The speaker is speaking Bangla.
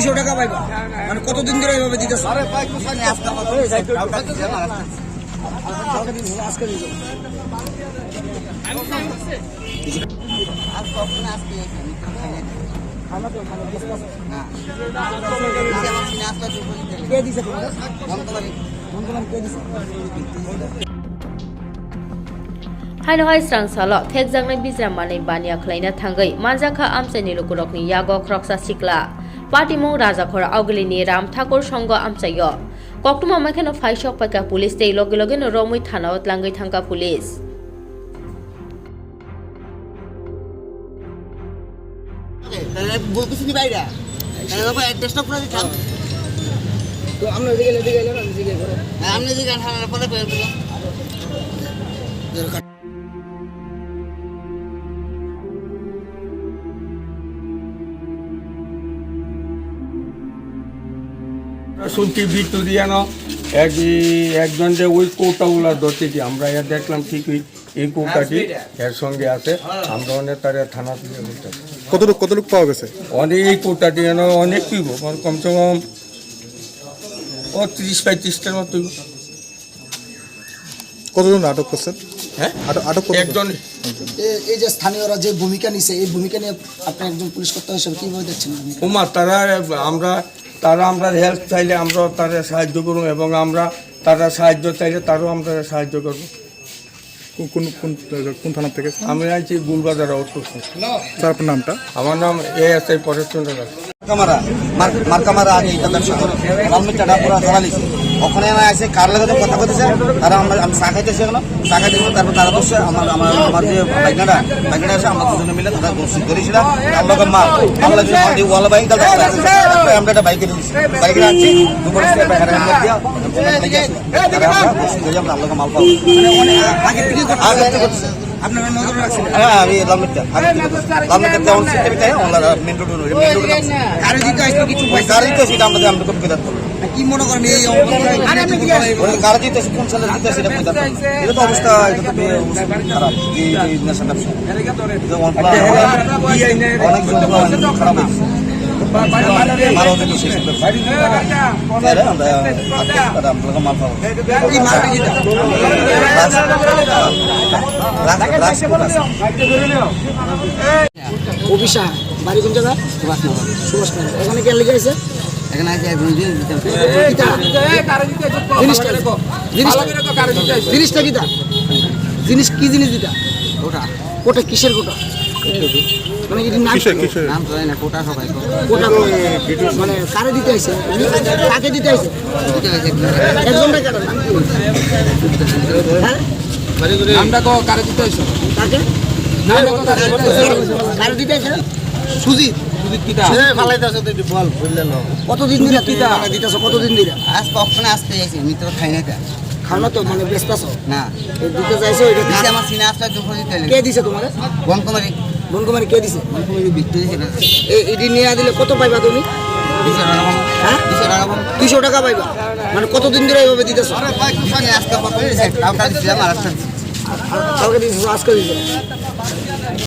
200 টাকা পাইবা মানে কতদিন ধরে এইভাবে দিতেছ? আজকে দিছো কে দিছে তোমার? কে দিছে? Haino hai strang salo thek jangnai bijram manai bania khlaina thangai manjakha amchaini lukurokni yago kroksa sikla party mong raja khora augilini ram thakur songo amchayo koktuma makheno faishok paka police tei loge loge no romui thanaot langai thangka police বলতেছি বাইরা তাহলে বাবা অ্যাড্রেসটা পুরো দিতাম তো আমরা এদিকে এলাম আমি জিজ্ঞেস করব আপনি জিজ্ঞেস থানার পরে বের করব শুনছি ভিক্টোরিয়ানো একজন যে ওই কৌটাগুলা ধরতেছি আমরা এর দেখলাম ঠিকই এই কৌটাটি এর সঙ্গে আছে আমরা অনেক তার থানা তুলে বলতে কতটুকু পাওয়া গেছে? অনেক এই কৌটাটি যেন অনেক পিব কমসে কম 30-35টার মতো। কতজন আটক করছেন? হ্যাঁ আটক একজন। এই যে স্থানীয়রা যে ভূমিকা নিছে এই ভূমিকা নিয়ে আপনি একজন পুলিশ কর্তা হিসেবে কিভাবে দেখছেন? ওমা তারা আমরা হেল্প চাইলে আমরা তারা সাহায্য করব এবং আমরা তারা সাহায্য চাইলে তারও আমরা সাহায্য করব। কোন থানা থেকে? আমি আছি গুলবাজার অটো। স্যার আপনার নামটা? আমার নাম ASI পরেশচন্দ্র দাস। মার্কামারা আগে লালমিটাটা পুরো ধরা লিছে ওখানে আমি আসে কার লাগে কথা বলতেছে তারা আমি চা খাইতেছি এখন চা খাইতেছি তারপর তারা বসে আমার যে বাইকনাটা এসে আমরা দুজনে মিলে তারা গোসল করেছিলাম আমরা মামলা যে মাটি ওয়ালা বাইক আমরা একটা বাইকে দিয়েছি বাইকে আনছি দুপুরে বাইরে দিয়া আমরা গোসল করে আমরা আল্লাহকে মাল পাবো আগে থেকে করতেছে আপনারা নজর রাখছেন? হ্যাঁ আমি লালমিটা যেমন সিস্টেমটা ওনারা মেন রোড গাড়ি দিতে আসলে কিছু গাড়ি দিতে সেটা আমরা কপি করে দিতে কি মনে করেন এই গাড়ি দিতে কোন সালে দিতে সেটা এটা তো অবস্থা এটা তো খারাপ এই নেশা ব্যবসা অনেক খারাপ অভিশা বাড়ি কোন জায়গা? সুভাষ এখানে কে লিখে আছে? এখানে আছে জিনিসটা কিটা জিনিস কি জিনিস দিতা কোটা কিসের কোটা মানে নাম তো না কোটা সবাই কোটা মানে কারে দিতে আইছে কাকে দিতে আইছে একজনটা কারে হ্যাঁ নামটা কো কারে দিতে আইছো কাকে কারে দিতে আইছে সুজিত কিটা সে ফালাইতাছ তো বল বললে না কতদিন ধরে কিটা দিতাছ কতদিন ধরে আজ কখনো আসতে আইছি আমি তো খাই না খানা তো মানে ব্যস্তাছ না দিতে যাইছো এটা দিছে আমার সিনা আসলে দুপুর দিতে কে দিছে তোমারে? বনকুমারী কে দিছে? বনকুমারী বিক্রি দিছে না এডি নিয়া দিলে কত পাইবা তুমি? 200 টাকা। হ্যাঁ 200 টাকা পাইবা মানে কতদিন ধরে এইভাবে দিতেছ? আজকে কত দিছে? কালকে দিছে আমার আজকে দিছে আজকে দিছে